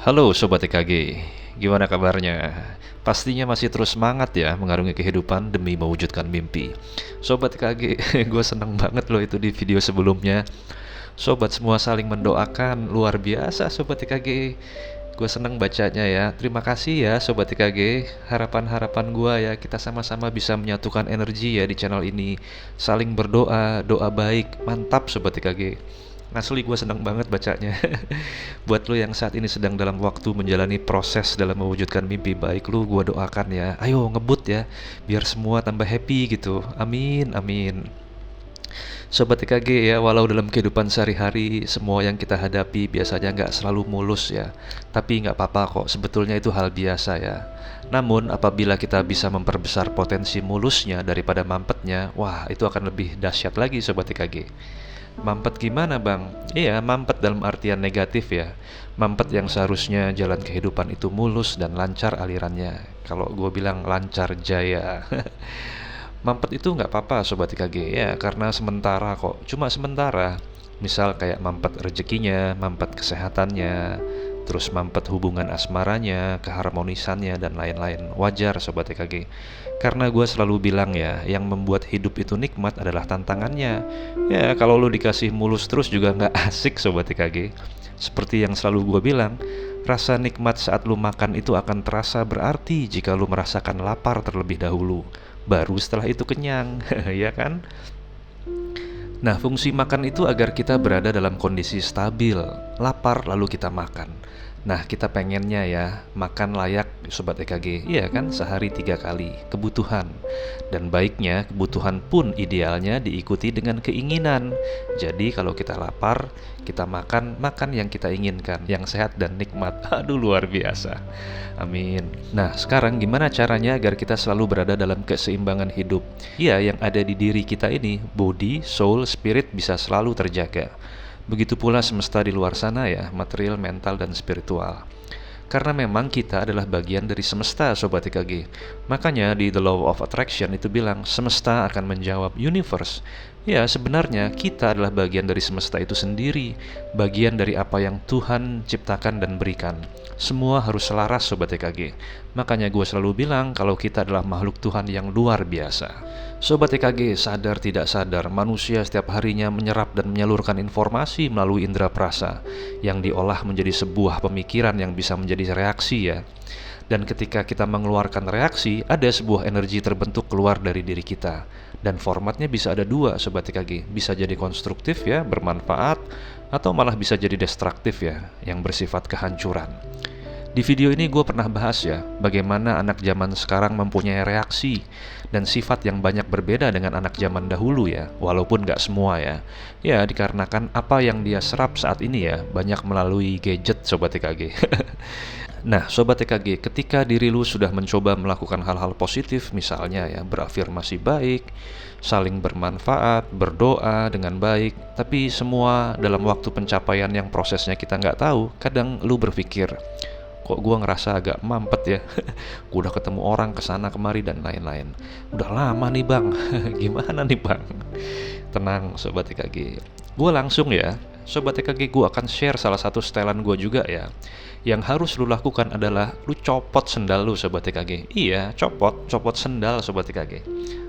Halo Sobat TKG, gimana kabarnya? Pastinya masih terus semangat ya mengarungi kehidupan demi mewujudkan mimpi. Sobat TKG, gue seneng banget loh itu di video sebelumnya. Sobat semua saling mendoakan, luar biasa Sobat TKG. Gue seneng bacanya ya. Terima kasih ya Sobat TKG. Harapan-harapan gue ya kita sama-sama bisa menyatukan energi ya di channel ini. Saling berdoa, doa baik. Mantap Sobat TKG. Asli gue seneng banget bacanya. Buat lo yang saat ini sedang dalam waktu menjalani proses dalam mewujudkan mimpi baik lu, gue doakan ya. Ayo ngebut ya, biar semua tambah happy gitu. Amin, amin. Sobat TKG ya, walau dalam kehidupan sehari-hari semua yang kita hadapi biasanya nggak selalu mulus ya. Tapi nggak apa-apa kok, sebetulnya itu hal biasa ya. Namun apabila kita bisa memperbesar potensi mulusnya daripada mampetnya, wah itu akan lebih dahsyat lagi Sobat TKG. Mampet gimana bang? Iya, mampet dalam artian negatif ya. Mampet yang seharusnya jalan kehidupan itu mulus dan lancar alirannya. Kalau gue bilang lancar jaya. Mampet itu nggak apa-apa Sobat IKG ya, karena sementara kok. Cuma sementara. Misal kayak mampet rezekinya, mampet kesehatannya, terus mampet hubungan asmaranya, keharmonisannya, dan lain-lain. Wajar Sobat TKG. Karena gue selalu bilang ya, yang membuat hidup itu nikmat adalah tantangannya. Ya, kalau lu dikasih mulus terus juga nggak asik Sobat TKG. Seperti yang selalu gue bilang, rasa nikmat saat lu makan itu akan terasa berarti jika lu merasakan lapar terlebih dahulu. Baru setelah itu kenyang, ya kan? Nah, fungsi makan itu agar kita berada dalam kondisi stabil, lapar lalu kita makan. Nah, kita pengennya ya, makan layak Sobat EKG, iya kan, sehari 3 kali, kebutuhan. Dan baiknya, kebutuhan pun idealnya diikuti dengan keinginan. Jadi kalau kita lapar, kita makan yang kita inginkan, yang sehat dan nikmat. Aduh, luar biasa. Amin. Nah, sekarang gimana caranya agar kita selalu berada dalam keseimbangan hidup? Ya, yang ada di diri kita ini, body, soul, spirit bisa selalu terjaga. Begitu pula semesta di luar sana ya, material, mental, dan spiritual. Karena memang kita adalah bagian dari semesta Sobat TKG. Makanya di The Law of Attraction itu bilang semesta akan menjawab universe. Ya sebenarnya kita adalah bagian dari semesta itu sendiri. Bagian dari apa yang Tuhan ciptakan dan berikan. Semua harus selaras Sobat TKG. Makanya gue selalu bilang kalau kita adalah makhluk Tuhan yang luar biasa. Sobat TKG, sadar tidak sadar, manusia setiap harinya menyerap dan menyalurkan informasi melalui indera perasa yang diolah menjadi sebuah pemikiran yang bisa menjadi reaksi ya. Dan ketika kita mengeluarkan reaksi, ada sebuah energi terbentuk keluar dari diri kita. Dan formatnya bisa ada dua Sobat TKG. Bisa jadi konstruktif ya, bermanfaat, atau malah bisa jadi destruktif ya, yang bersifat kehancuran. Di video ini gue pernah bahas ya, bagaimana anak zaman sekarang mempunyai reaksi dan sifat yang banyak berbeda dengan anak zaman dahulu ya, walaupun gak semua ya. Ya, dikarenakan apa yang dia serap saat ini ya, banyak melalui gadget Sobat TKG. Nah, Sobat TKG, ketika diri lu sudah mencoba melakukan hal-hal positif, misalnya ya, berafirmasi baik, saling bermanfaat, berdoa dengan baik, tapi semua dalam waktu pencapaian yang prosesnya kita nggak tahu, kadang lu berpikir, kok gue ngerasa agak mampet ya. Gue udah ketemu orang kesana kemari dan lain-lain. Udah lama nih bang. Gimana nih bang? Tenang Sobat TKG. Gue langsung ya, Sobat TKG, gue akan share salah satu setelan gue juga ya. Yang harus lu lakukan adalah lu copot sendal lu Sobat TKG. Iya, copot sendal Sobat TKG.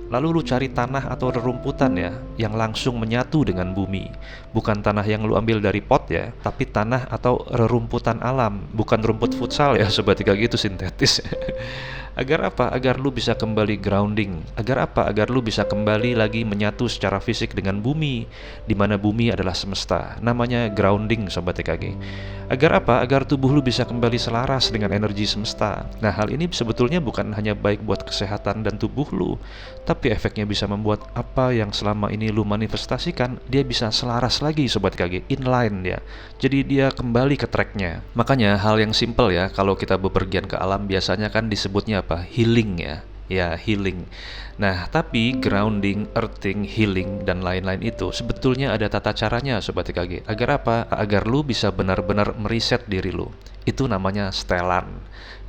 Lalu lu cari tanah atau rerumputan ya, yang langsung menyatu dengan bumi. Bukan tanah yang lu ambil dari pot ya, tapi tanah atau rerumputan alam. Bukan rumput futsal ya Sobat TKG, itu sintetis. Agar apa? Agar lu bisa kembali grounding. Agar apa? Agar lu bisa kembali lagi menyatu secara fisik dengan bumi, di mana bumi adalah semesta. Namanya grounding Sobat TKG. Agar apa? Agar tubuh lu bisa kembali selaras dengan energi semesta. Nah, hal ini sebetulnya bukan hanya baik buat kesehatan dan tubuh lu, tapi efeknya bisa membuat apa yang selama ini lu manifestasikan, dia bisa selaras lagi Sobat TKG, inline ya. Jadi dia kembali ke tracknya. Makanya hal yang simple ya, kalau kita bepergian ke alam biasanya kan disebutnya apa? Healing ya. Ya, healing. Nah, tapi grounding, earthing, healing, dan lain-lain itu sebetulnya ada tata caranya Sobat TKG. Agar apa? Agar lu bisa benar-benar meriset diri lu. Itu namanya setelan.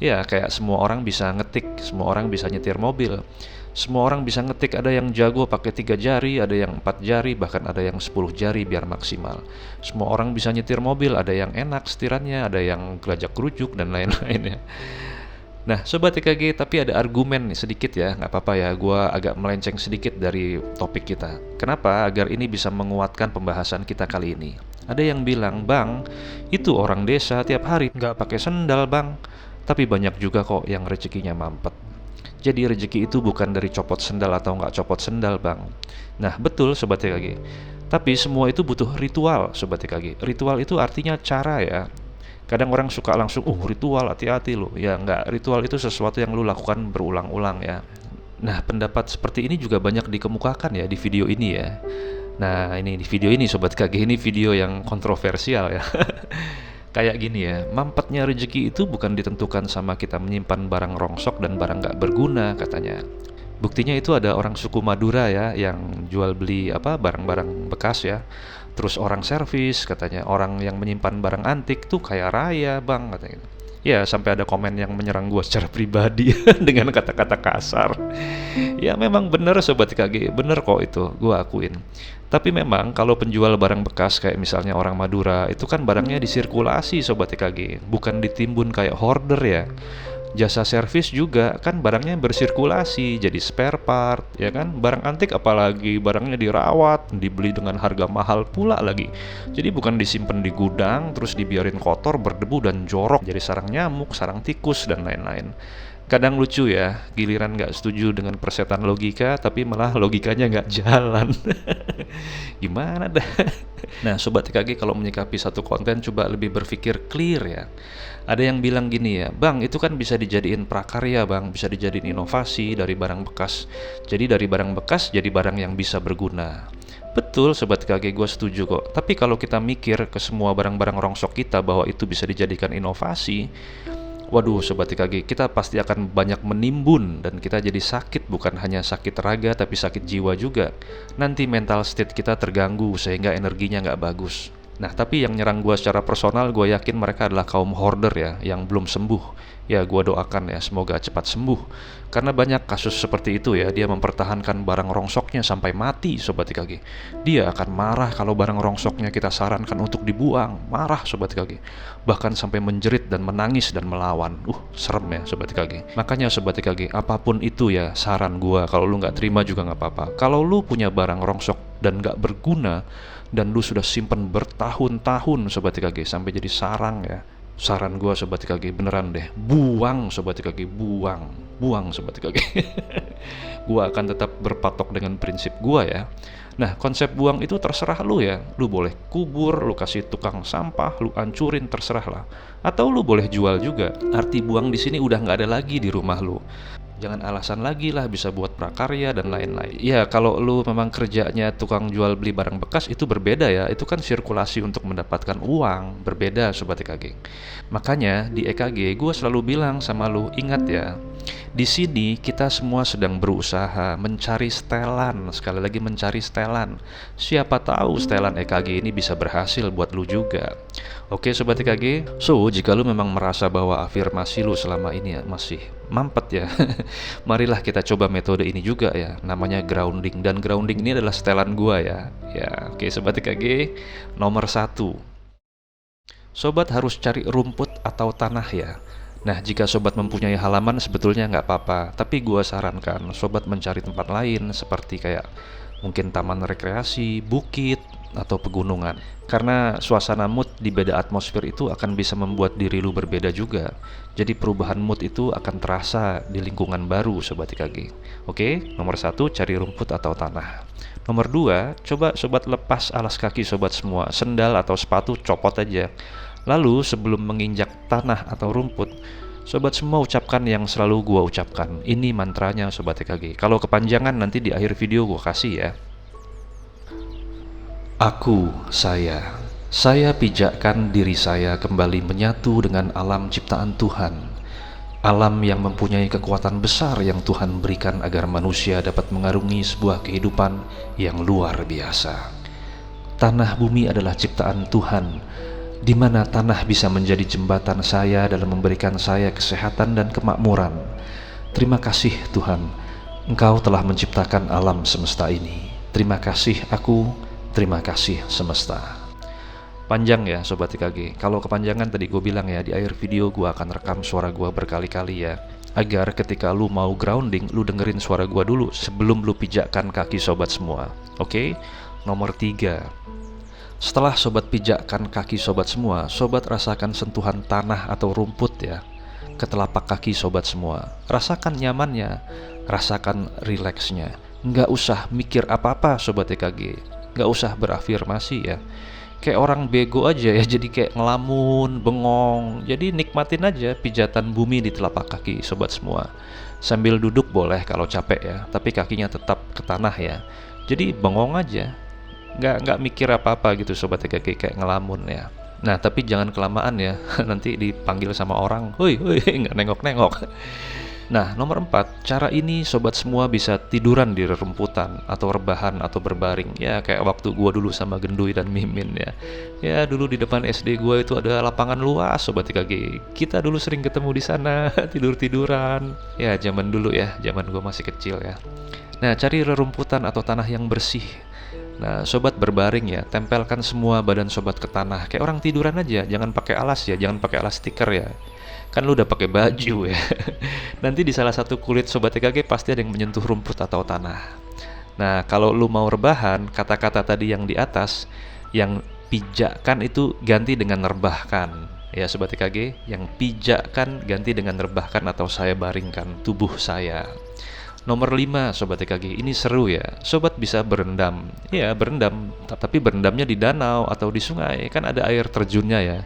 Ya, kayak semua orang bisa ngetik, semua orang bisa nyetir mobil. Semua orang bisa ngetik, ada yang jago pakai 3 jari, ada yang 4 jari, bahkan ada yang 10 jari biar maksimal. Semua orang bisa nyetir mobil, ada yang enak setirannya, ada yang gelajak gerujuk dan lain-lain ya. Nah, Sobat TKG, tapi ada argumen nih sedikit ya, nggak apa-apa ya, gua agak melenceng sedikit dari topik kita. Kenapa? Agar ini bisa menguatkan pembahasan kita kali ini. Ada yang bilang, Bang, itu orang desa tiap hari nggak pakai sendal, Bang. Tapi banyak juga kok yang rezekinya mampet. Jadi rezeki itu bukan dari copot sendal atau nggak copot sendal, Bang. Nah, betul Sobat TKG. Tapi semua itu butuh ritual, Sobat TKG. Ritual itu artinya cara ya. Kadang orang suka langsung, ritual, hati-hati lo. Ya nggak, ritual itu sesuatu yang lu lakukan berulang-ulang ya. Nah, pendapat seperti ini juga banyak dikemukakan ya di video ini ya. Nah, ini di video ini Sobat KG, ini video yang kontroversial ya. Kayak gini ya, mampetnya rezeki itu bukan ditentukan sama kita menyimpan barang rongsok dan barang nggak berguna katanya. Buktinya itu ada orang suku Madura ya yang jual beli barang-barang bekas ya. Terus orang servis katanya, orang yang menyimpan barang antik tuh kaya raya, Bang, katanya. Ya, sampai ada komen yang menyerang gua secara pribadi dengan kata-kata kasar. Ya memang bener Sobat KG, bener kok itu, gua akuin. Tapi memang kalau penjual barang bekas kayak misalnya orang Madura, itu kan barangnya disirkulasi Sobat TKG, bukan ditimbun kayak hoarder ya. Jasa servis juga kan barangnya bersirkulasi jadi spare part ya kan, barang antik apalagi barangnya dirawat, dibeli dengan harga mahal pula lagi. Jadi bukan disimpan di gudang terus dibiarin kotor, berdebu dan jorok jadi sarang nyamuk, sarang tikus dan lain-lain. Kadang lucu ya, giliran nggak setuju dengan persetan logika tapi malah logikanya nggak jalan. Gimana dah. Nah Sobat TKG, kalau menyikapi satu konten coba lebih berpikir clear ya. Ada yang bilang gini ya, Bang, itu kan bisa dijadiin prakarya, Bang, bisa dijadiin inovasi dari barang bekas. Jadi dari barang bekas jadi barang yang bisa berguna. Betul Sobat TKG, gue setuju kok. Tapi kalau kita mikir ke semua barang-barang rongsok kita bahwa itu bisa dijadikan inovasi, waduh Sobat TKG, kita pasti akan banyak menimbun dan kita jadi sakit, bukan hanya sakit raga tapi sakit jiwa juga. Nanti mental state kita terganggu sehingga energinya nggak bagus. Nah tapi yang nyerang gue secara personal, gue yakin mereka adalah kaum hoarder ya, yang belum sembuh. Ya gue doakan ya semoga cepat sembuh. Karena banyak kasus seperti itu ya, dia mempertahankan barang rongsoknya sampai mati Sobat TKG. Dia akan marah kalau barang rongsoknya kita sarankan untuk dibuang. Marah Sobat TKG. Bahkan sampai menjerit dan menangis dan melawan. Serem ya Sobat TKG. Makanya Sobat TKG, apapun itu ya saran gue, kalau lu nggak terima juga nggak apa-apa. Kalau lu punya barang rongsok dan nggak berguna, dan lu sudah simpen bertahun-tahun Sobat TKG sampai jadi sarang ya, saran gua Sobat TKG beneran deh, buang Sobat TKG, buang Sobat TKG. Gua akan tetap berpatok dengan prinsip gua ya. Nah konsep buang itu terserah lu ya. Lu boleh kubur, lu kasih tukang sampah, lu ancurin, terserah lah. Atau lu boleh jual juga. Arti buang di sini udah nggak ada lagi di rumah lu. Jangan alasan lagi lah, bisa buat prakarya dan lain-lain. Ya kalau lu memang kerjanya tukang jual beli barang bekas itu berbeda ya. Itu kan sirkulasi untuk mendapatkan uang. Berbeda Sobat EKG. Makanya di EKG gue selalu bilang sama lu, ingat ya, di sini kita semua sedang berusaha mencari setelan. Sekali lagi mencari setelan. Siapa tahu setelan EKG ini bisa berhasil buat lu juga. Oke Sobat EKG. So jika lu memang merasa bahwa afirmasi lu selama ini ya masih mampet ya, marilah kita coba metode ini juga ya. Namanya grounding. Dan grounding ini adalah setelan gua ya. Ya oke Sobat EKG. Nomor 1, Sobat harus cari rumput atau tanah ya. Nah jika Sobat mempunyai halaman sebetulnya nggak apa-apa, tapi gua sarankan Sobat mencari tempat lain seperti kayak mungkin taman rekreasi, bukit, atau pegunungan. Karena suasana mood di beda atmosfer itu akan bisa membuat diri lu berbeda juga. Jadi perubahan mood itu akan terasa di lingkungan baru Sobat IKG. Oke, nomor 1 cari rumput atau tanah. Nomor 2, coba Sobat lepas alas kaki Sobat semua, sendal atau sepatu copot aja. Lalu sebelum menginjak tanah atau rumput, Sobat semua ucapkan yang selalu gua ucapkan. Ini mantranya Sobat EKG. Kalau kepanjangan nanti di akhir video gua kasih ya. Aku, saya pijakkan diri saya kembali menyatu dengan alam ciptaan Tuhan. Alam yang mempunyai kekuatan besar yang Tuhan berikan agar manusia dapat mengarungi sebuah kehidupan yang luar biasa. Tanah bumi adalah ciptaan Tuhan, di mana tanah bisa menjadi jembatan saya dalam memberikan saya kesehatan dan kemakmuran. Terima kasih Tuhan. Engkau telah menciptakan alam semesta ini. Terima kasih aku, terima kasih semesta. Panjang ya Sobat TKG. Kalau kepanjangan tadi gue bilang ya, di akhir video gue akan rekam suara gue berkali-kali ya, agar ketika lu mau grounding, lu dengerin suara gue dulu sebelum lu pijakkan kaki sobat semua. Oke? Nomor 3. Setelah sobat pijakkan kaki sobat semua, sobat rasakan sentuhan tanah atau rumput ya ke telapak kaki sobat semua. Rasakan nyamannya, rasakan rileksnya. Nggak usah mikir apa-apa sobat TKG, nggak usah berafirmasi ya. Kayak orang bego aja ya, jadi kayak ngelamun, bengong. Jadi nikmatin aja pijatan bumi di telapak kaki sobat semua. Sambil duduk boleh kalau capek ya, tapi kakinya tetap ke tanah ya. Jadi bengong aja, nggak mikir apa-apa gitu sobat TKG, kayak ngelamun ya. Nah tapi jangan kelamaan ya, nanti dipanggil sama orang, hoi hoi, nggak nengok-nengok. Nah nomor 4, cara ini sobat semua bisa tiduran di rerumputan atau rebahan atau berbaring ya, kayak waktu gua dulu sama Gendui dan Mimin ya. Ya dulu di depan SD gua itu ada lapangan luas sobat TKG, kita dulu sering ketemu di sana tidur-tiduran ya, zaman dulu ya, zaman gua masih kecil ya. Nah cari rerumputan atau tanah yang bersih. Nah, sobat berbaring ya, tempelkan semua badan sobat ke tanah, kayak orang tiduran aja, jangan pakai alas ya, jangan pakai alas stiker ya. Kan lu udah pakai baju ya. Nanti di salah satu kulit sobat TKG pasti ada yang menyentuh rumput atau tanah. Nah, kalau lu mau rebahan, kata-kata tadi yang di atas, yang pijakkan itu ganti dengan rebahkan. Ya sobat TKG, yang pijakkan ganti dengan rebahkan atau saya baringkan tubuh saya. Nomor 5 sobat TKG, ini seru ya. Sobat bisa berendam. Ya, berendam, tapi berendamnya di danau atau di sungai, kan ada air terjunnya ya.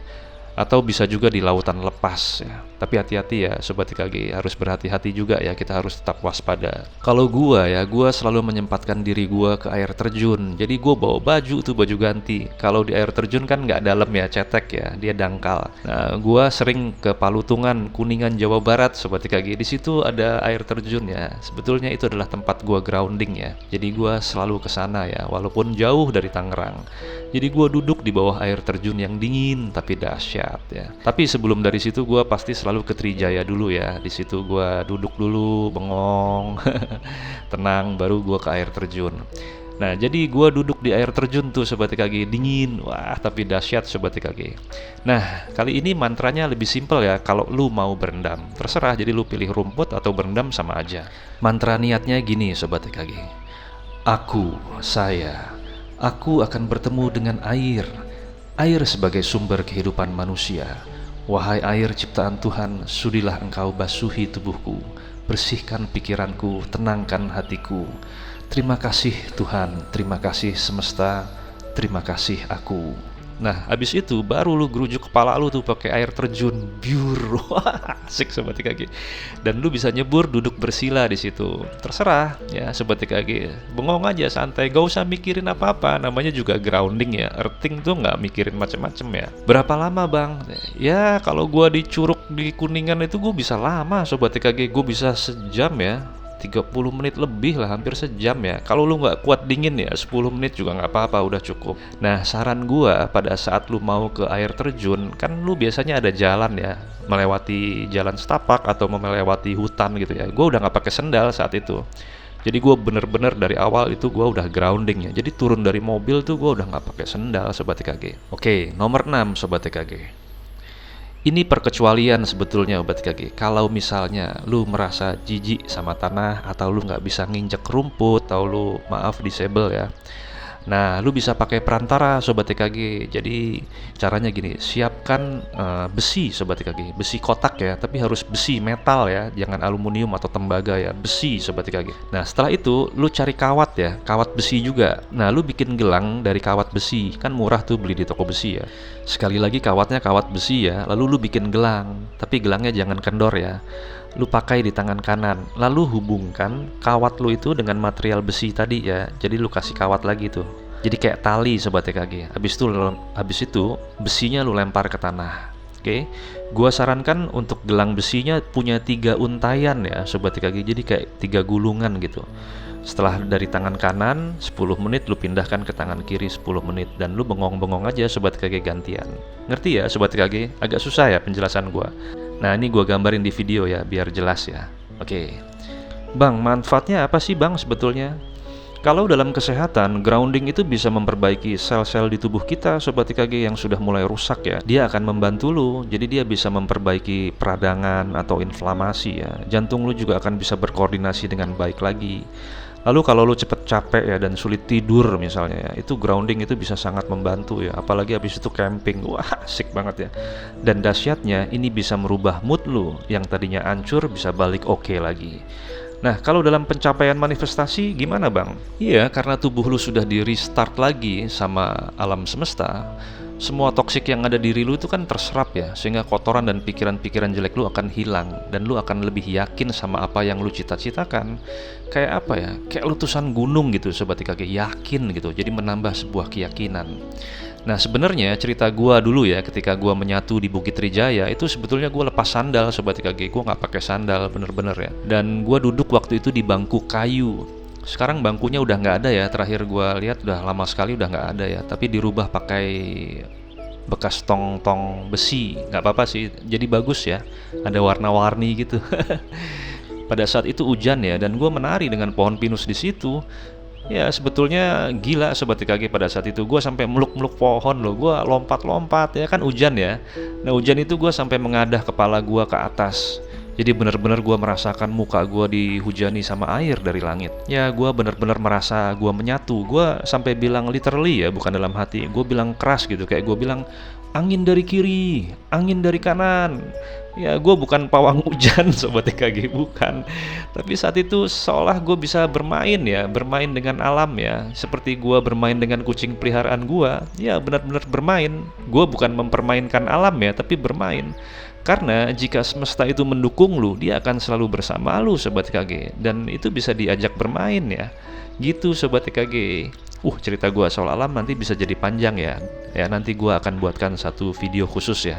Atau bisa juga di lautan lepas ya. Tapi hati-hati ya sobat TKG, harus berhati-hati juga ya, kita harus tetap waspada. Kalau gua ya, gua selalu menyempatkan diri gua ke air terjun. Jadi gua bawa baju tuh, baju ganti. Kalau di air terjun kan nggak dalam ya, cetek ya, dia dangkal. Nah, gua sering ke Palutungan, Kuningan, Jawa Barat sobat TKG. Di situ ada air terjun ya. Sebetulnya itu adalah tempat gua grounding ya. Jadi gua selalu ke sana ya, walaupun jauh dari Tangerang. Jadi gua duduk di bawah air terjun yang dingin tapi dahsyat ya. Tapi sebelum dari situ gua pasti selalu ke Trijaya dulu ya. Di situ gua duduk dulu, bengong, tenang, baru gua ke air terjun. Nah, jadi gua duduk di air terjun tuh sobat TKG, dingin, wah tapi dahsyat sobat TKG. Nah, kali ini mantranya lebih simpel ya. Kalau lu mau berendam, terserah. Jadi lu pilih rumput atau berendam sama aja. Mantra niatnya gini sobat TKG. Aku akan bertemu dengan air. Air sebagai sumber kehidupan manusia. Wahai air ciptaan Tuhan, sudilah engkau basuhi tubuhku, bersihkan pikiranku, tenangkan hatiku. Terima kasih Tuhan, terima kasih semesta, terima kasih aku. Nah, habis itu baru lu gerujuk kepala lu tuh pakai air terjun, biur. Wah, asik sobat TKG. Dan lu bisa nyebur duduk bersila di situ. Terserah ya sobat TKG. Bengong aja santai, gak usah mikirin apa-apa. Namanya juga grounding ya. Earthing tuh nggak mikirin macem-macem ya. Berapa lama bang? Ya kalau gua di Curug di Kuningan itu gua bisa lama sobat TKG. Gua bisa sejam ya. 30 menit lebih lah, hampir sejam ya. Kalau lu nggak kuat dingin ya 10 menit juga nggak apa-apa, udah cukup. Nah saran gua pada saat lu mau ke air terjun, kan lu biasanya ada jalan ya, melewati jalan setapak atau melewati hutan gitu ya. Gua udah nggak pakai sendal saat itu. Jadi gue bener-bener dari awal itu gue udah grounding ya. Jadi turun dari mobil tuh gue udah nggak pakai sendal sobat TKG. Oke, nomor 6 sobat TKG. Ini perkecualian sebetulnya Sobat TKG. Kalau misalnya lu merasa jijik sama tanah, atau lu nggak bisa nginjek rumput, atau lu maaf disable ya, nah lu bisa pakai perantara Sobat TKG. Jadi caranya gini, siapkan besi Sobat TKG, besi kotak ya, tapi harus besi metal ya, jangan aluminium atau tembaga ya, besi Sobat TKG. Nah setelah itu lu cari kawat ya, kawat besi juga. Nah lu bikin gelang dari kawat besi, kan murah tuh beli di toko besi ya. Sekali lagi kawatnya kawat besi ya, lalu lu bikin gelang, tapi gelangnya jangan kendor ya. Lu pakai di tangan kanan, lalu hubungkan kawat lu itu dengan material besi tadi ya. Jadi lu kasih kawat lagi tuh, jadi kayak tali Sobat TKG. Habis itu besinya lu lempar ke tanah. Oke, gua sarankan untuk gelang besinya punya 3 untayan ya Sobat TKG. Jadi kayak 3 gulungan gitu. Setelah dari tangan kanan 10 menit lu pindahkan ke tangan kiri 10 menit, dan lu bengong-bengong aja Sobat TKG gantian. Ngerti ya Sobat TKG? Agak susah ya penjelasan gua. Nah ini gua gambarin di video ya biar jelas ya. Oke. Bang, manfaatnya apa sih bang sebetulnya? Kalau dalam kesehatan, grounding itu bisa memperbaiki sel-sel di tubuh kita Sobat IKG yang sudah mulai rusak ya. Dia akan membantu lu, jadi dia bisa memperbaiki peradangan atau inflamasi ya. Jantung lu juga akan bisa berkoordinasi dengan baik lagi. Lalu kalau lu cepet capek ya dan sulit tidur misalnya ya, itu grounding itu bisa sangat membantu ya. Apalagi habis itu camping, wah asik banget ya. Dan dahsyatnya ini bisa merubah mood lu yang tadinya hancur bisa balik oke lagi. Nah, kalau dalam pencapaian manifestasi gimana bang? Iya, karena tubuh lu sudah di restart lagi sama alam semesta, semua toksik yang ada di diri lu itu kan terserap ya, sehingga kotoran dan pikiran-pikiran jelek lu akan hilang, dan lu akan lebih yakin sama apa yang lu cita-citakan. Kayak apa ya, kayak letusan gunung gitu Sobat IKG, yakin gitu, jadi menambah sebuah keyakinan. Nah sebenarnya cerita gua dulu ya ketika gua menyatu di Bukit Trijaya itu sebetulnya gua lepas sandal Sobat IKG, gua nggak pakai sandal bener-bener ya. Dan gua duduk waktu itu di bangku kayu. Sekarang bangkunya udah nggak ada ya, terakhir gua lihat udah lama sekali udah nggak ada ya. Tapi dirubah pakai bekas tong-tong besi, nggak apa-apa sih. Jadi bagus ya, ada warna-warni gitu. Pada saat itu hujan ya, dan gua menari dengan pohon pinus di situ. Ya sebetulnya gila Sobat IKG pada saat itu gue sampai meluk-meluk pohon loh, gue lompat-lompat ya kan hujan ya. Nah hujan itu gue sampai mengadah kepala gue ke atas. Jadi benar-benar gue merasakan muka gue dihujani sama air dari langit. Ya gue benar-benar merasa gue menyatu. Gue sampai bilang literally ya, bukan dalam hati. Gue bilang keras gitu, kayak gue bilang angin dari kiri, angin dari kanan. Ya gue bukan pawang hujan Sobat EKG, bukan. Tapi saat itu seolah gue bisa bermain ya, bermain dengan alam ya. Seperti gue bermain dengan kucing peliharaan gue. Ya benar-benar bermain. Gue bukan mempermainkan alam ya, tapi bermain. Karena jika semesta itu mendukung lu, dia akan selalu bersama lu Sobat EKG. Dan itu bisa diajak bermain ya. Gitu Sobat EKG. Cerita gue soal alam nanti bisa jadi panjang ya. Ya nanti gue akan buatkan satu video khusus ya.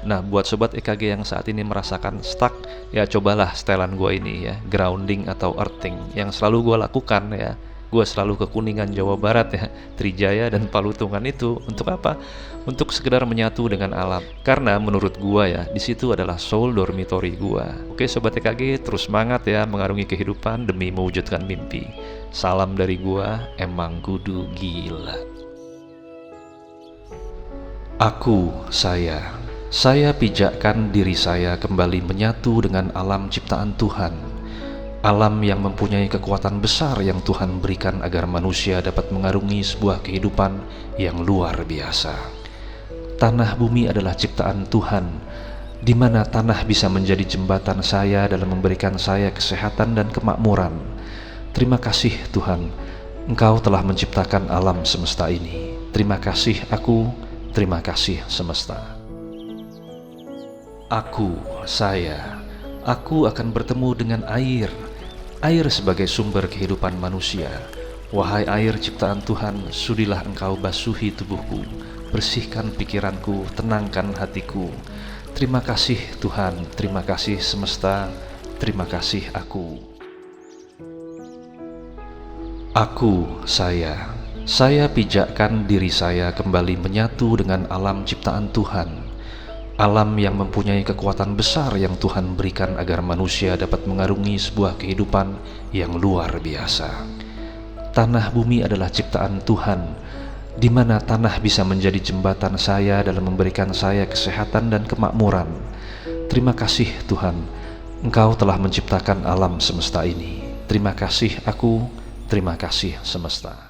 Nah buat Sobat EKG yang saat ini merasakan stuck, ya cobalah setelan gue ini ya, grounding atau earthing yang selalu gue lakukan ya. Gue selalu ke Kuningan Jawa Barat ya, Trijaya dan Palutungan itu untuk apa? Untuk sekedar menyatu dengan alam. Karena menurut gue ya, di situ adalah soul dormitory gue. Oke Sobat EKG, terus semangat ya mengarungi kehidupan demi mewujudkan mimpi. Salam dari gua, emang kudu gila. Aku, saya pijakkan diri saya kembali menyatu dengan alam ciptaan Tuhan. Alam yang mempunyai kekuatan besar yang Tuhan berikan agar manusia dapat mengarungi sebuah kehidupan yang luar biasa. Tanah bumi adalah ciptaan Tuhan, di mana tanah bisa menjadi jembatan saya dalam memberikan saya kesehatan dan kemakmuran. Terima kasih Tuhan, Engkau telah menciptakan alam semesta ini. Terima kasih aku, terima kasih semesta. Aku akan bertemu dengan air. Air sebagai sumber kehidupan manusia. Wahai air ciptaan Tuhan, sudilah Engkau basuhi tubuhku, bersihkan pikiranku, tenangkan hatiku. Terima kasih Tuhan, terima kasih semesta, terima kasih aku. Saya pijakkan diri saya kembali menyatu dengan alam ciptaan Tuhan. Alam yang mempunyai kekuatan besar yang Tuhan berikan agar manusia dapat mengarungi sebuah kehidupan yang luar biasa. Tanah bumi adalah ciptaan Tuhan, di mana tanah bisa menjadi jembatan saya dalam memberikan saya kesehatan dan kemakmuran. Terima kasih Tuhan, Engkau telah menciptakan alam semesta ini. Terima kasih aku, terima kasih semesta.